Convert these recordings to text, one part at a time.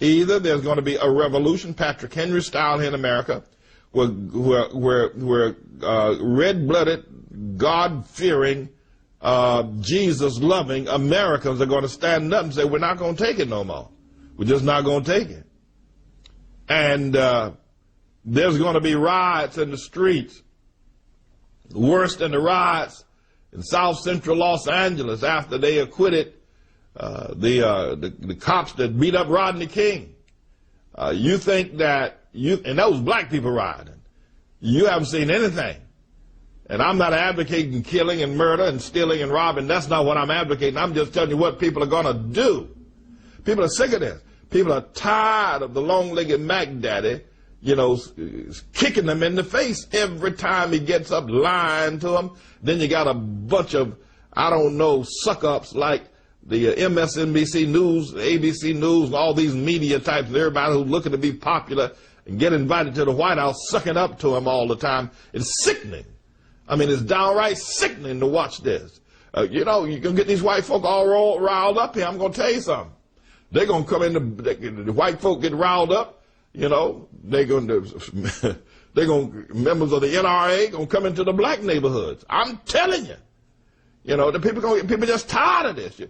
Either there's going to be a revolution, Patrick Henry style here in America, where red-blooded, God-fearing, Jesus-loving Americans are going to stand up and say, we're not going to take it no more. We're just not going to take it. And there's going to be riots in the streets, worse than the riots in South Central Los Angeles after they acquitted the cops that beat up Rodney King. You think that and that was black people rioting. You haven't seen anything. And I'm not advocating killing and murder and stealing and robbing. That's not what I'm advocating. I'm just telling you what people are going to do. People are sick of this. People are tired of the long-legged Mac Daddy, kicking them in the face every time he gets up, lying to them. Then you got a bunch of, I don't know, suck-ups like the MSNBC News, ABC News, all these media types, everybody who's looking to be popular and get invited to the White House, sucking up to him all the time. It's sickening. I mean, it's downright sickening to watch this. You can get these white folk all riled up here. I'm going to tell you something. They're going to come in, the white folk get riled up, they're going to, members of the NRA going to come into the black neighborhoods. I'm telling you. The people just tired of this.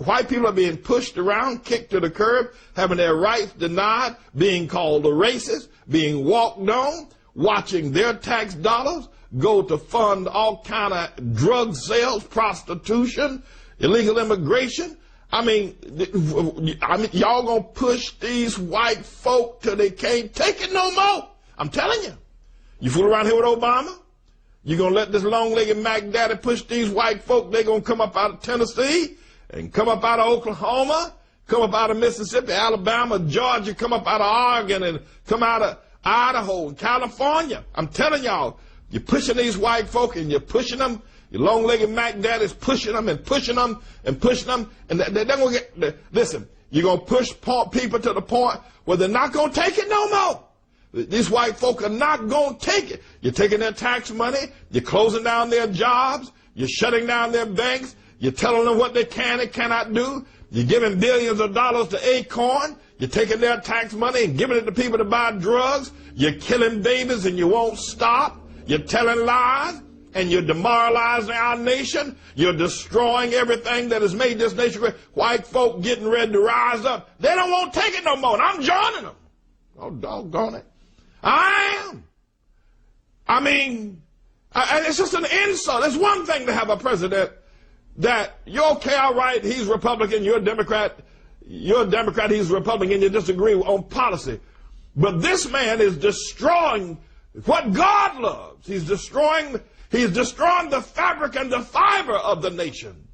White people are being pushed around, kicked to the curb, having their rights denied, being called a racist, being walked on, watching their tax dollars go to fund all kind of drug sales, prostitution, illegal immigration. I mean, y'all gonna push these white folk till they can't take it no more. I'm telling you. You fool around here with Obama? You're going to let this long-legged Mac Daddy push these white folk. They're going to come up out of Tennessee and come up out of Oklahoma, come up out of Mississippi, Alabama, Georgia, come up out of Oregon and come out of Idaho and California. I'm telling y'all, you're pushing these white folk and you're pushing them. Your long-legged Mac Daddy's pushing them and pushing them and pushing them. And they're going to get, listen, you're going to push people to the point where they're not going to take it no more. These white folk are not going to take it. You're taking their tax money. You're closing down their jobs. You're shutting down their banks. You're telling them what they can and cannot do. You're giving billions of dollars to Acorn. You're taking their tax money and giving it to people to buy drugs. You're killing babies and you won't stop. You're telling lies and you're demoralizing our nation. You're destroying everything that has made this nation great. White folk getting ready to rise up. They don't want to take it no more. And I'm joining them. Oh, doggone it. I am. I mean, it's just an insult. It's one thing to have a president that you're okay, all right, he's Republican, you're a Democrat, he's Republican, you disagree on policy. But this man is destroying what God loves. He's destroying the fabric and the fiber of the nation.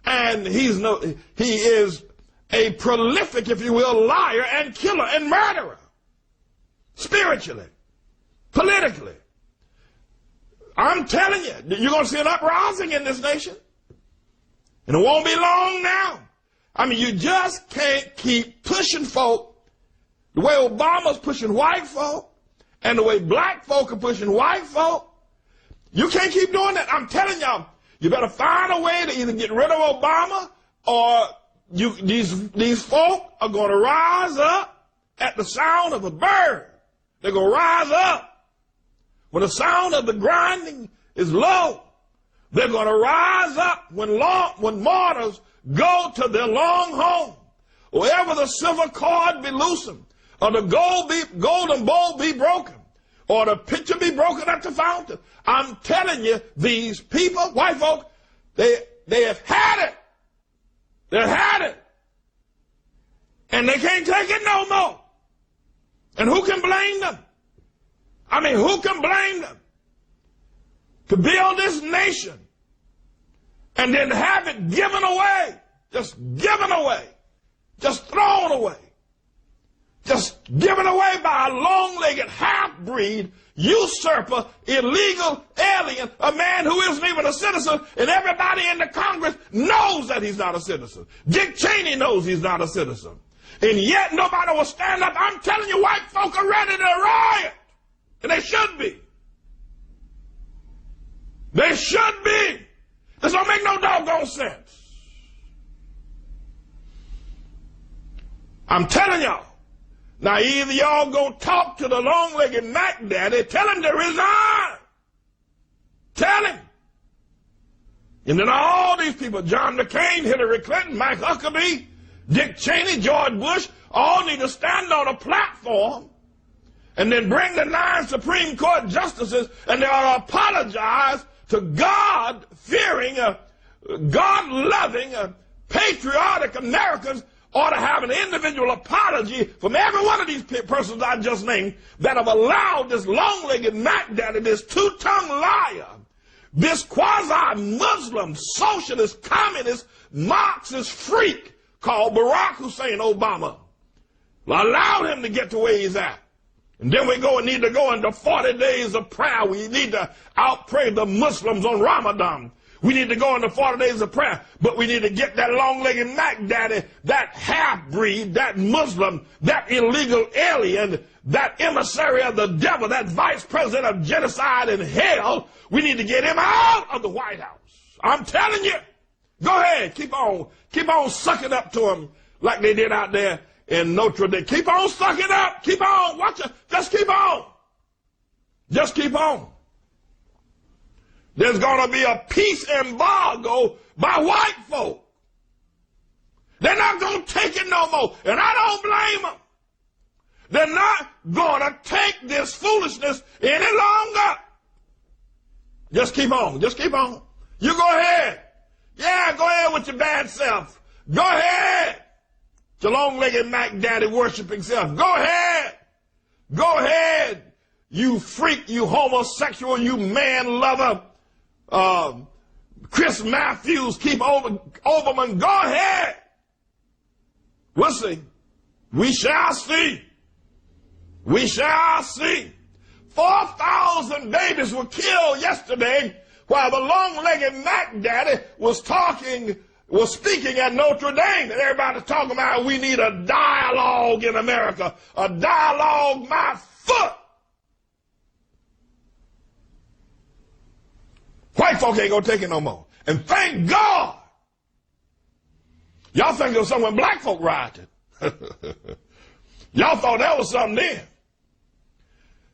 And he is a prolific, if you will, liar and killer and murderer. Spiritually, politically. I'm telling you, you're going to see an uprising in this nation. And it won't be long now. I mean, you just can't keep pushing folk the way Obama's pushing white folk and the way black folk are pushing white folk. You can't keep doing that. I'm telling y'all, you better find a way to either get rid of Obama or these folk are going to rise up at the sound of a bird. They're going to rise up. When the sound of the grinding is low, they're going to rise up when martyrs go to their long home. Wherever the silver cord be loosened, or the golden bowl be broken, or the pitcher be broken at the fountain. I'm telling you, these people, white folk, they have had it. They've had it. And they can't take it no more. And who can blame them? I mean, who can blame them? To build this nation and then have it given away, just given away, just thrown away, just given away by a long-legged half-breed, usurper, illegal alien, a man who isn't even a citizen, and everybody in the Congress knows that he's not a citizen. Dick Cheney knows he's not a citizen. And yet nobody will stand up. I'm telling you, white folk are ready to riot. And they should be. They should be. This don't make no doggone sense. I'm telling y'all. Now, either y'all go talk to the long-legged Mac Daddy, tell him to resign. Tell him. And then all these people, John McCain, Hillary Clinton, Mike Huckabee, Dick Cheney, George Bush, all need to stand on a platform and then bring the 9 Supreme Court justices and they ought to apologize to God-fearing, God-loving, patriotic Americans ought to have an individual apology from every one of these persons I just named that have allowed this long-legged Mac Daddy, this two-tongued liar, this quasi-Muslim, socialist, communist, Marxist freak called Barack Hussein Obama, allow him to get to where he's at. And then we need to go into 40 days of prayer. We need to outpray the Muslims on Ramadan. We need to go into 40 days of prayer. But we need to get that long-legged Mac Daddy, that half-breed, that Muslim, that illegal alien, that emissary of the devil, that vice president of genocide and hell. We need to get him out of the White House. I'm telling you. Go ahead. Keep on sucking up to him like they did out there in Notre Dame. Keep on sucking up. Keep on. Watch it. Just keep on. Just keep on. There's going to be a peace embargo by white folk. They're not going to take it no more. And I don't blame them. They're not going to take this foolishness any longer. Just keep on. Just keep on. You go ahead. Yeah, go ahead with your bad self. Go ahead. Your long-legged Mac Daddy worshiping self. Go ahead. Go ahead. You freak, you homosexual, you man lover. Chris Matthews, Keith Olbermann, go ahead. We'll see. We shall see. We shall see. 4,000 babies were killed yesterday while the long-legged Mac Daddy was speaking at Notre Dame. And everybody's talking about we need a dialogue in America. A dialogue, my foot. White folk ain't gonna take it no more. And thank God. Y'all think it was something when black folk rioted. Y'all thought that was something then.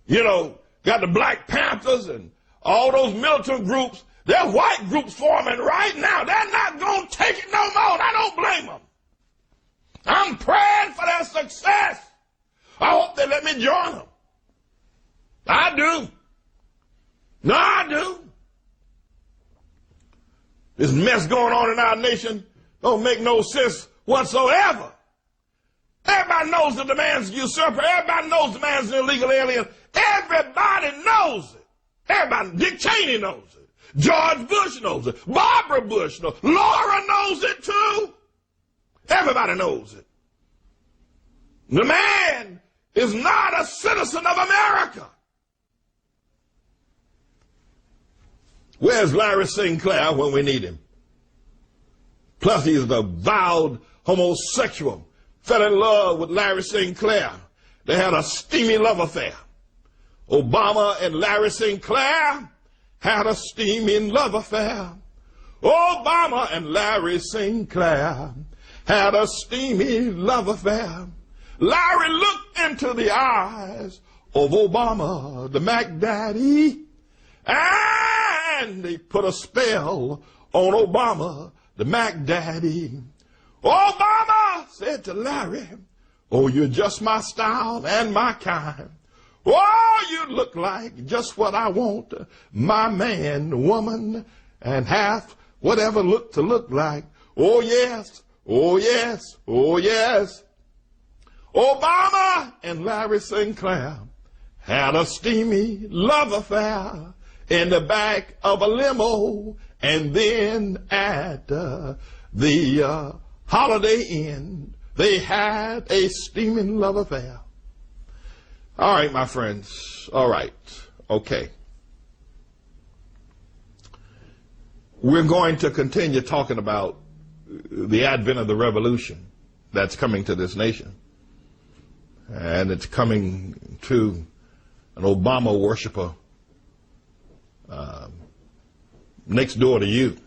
You know, got the Black Panthers and all those militant groups. There are white groups forming right now. They're not gonna take it no more. I don't blame them. I'm praying for their success. I hope they let me join them. I do. No, I do. This mess going on in our nation don't make no sense whatsoever. Everybody knows that the man's a usurper. Everybody knows the man's an illegal alien. Everybody knows it. Everybody. Dick Cheney knows it. George Bush knows it. Barbara Bush knows it. Laura knows it too. Everybody knows it. The man is not a citizen of America. Where's Larry Sinclair when we need him? Plus, he's the vowed homosexual. Fell in love with Larry Sinclair. They had a steamy love affair. Obama and Larry Sinclair had a steamy love affair. Obama and Larry Sinclair had a steamy love affair. Larry looked into the eyes of Obama, the Mac Daddy, and they put a spell on Obama, the Mac Daddy. Obama said to Larry, oh, you're just my style and my kind. Oh, you look like just what I want, my man, woman, and half whatever look to look like. Oh, yes, oh, yes, oh, yes. Obama and Larry Sinclair had a steamy love affair in the back of a limo, and then at the Holiday Inn, they had a steaming love affair. All right, my friends. All right. Okay. We're going to continue talking about the advent of the revolution that's coming to this nation. And it's coming to an Obama worshiper next door to you.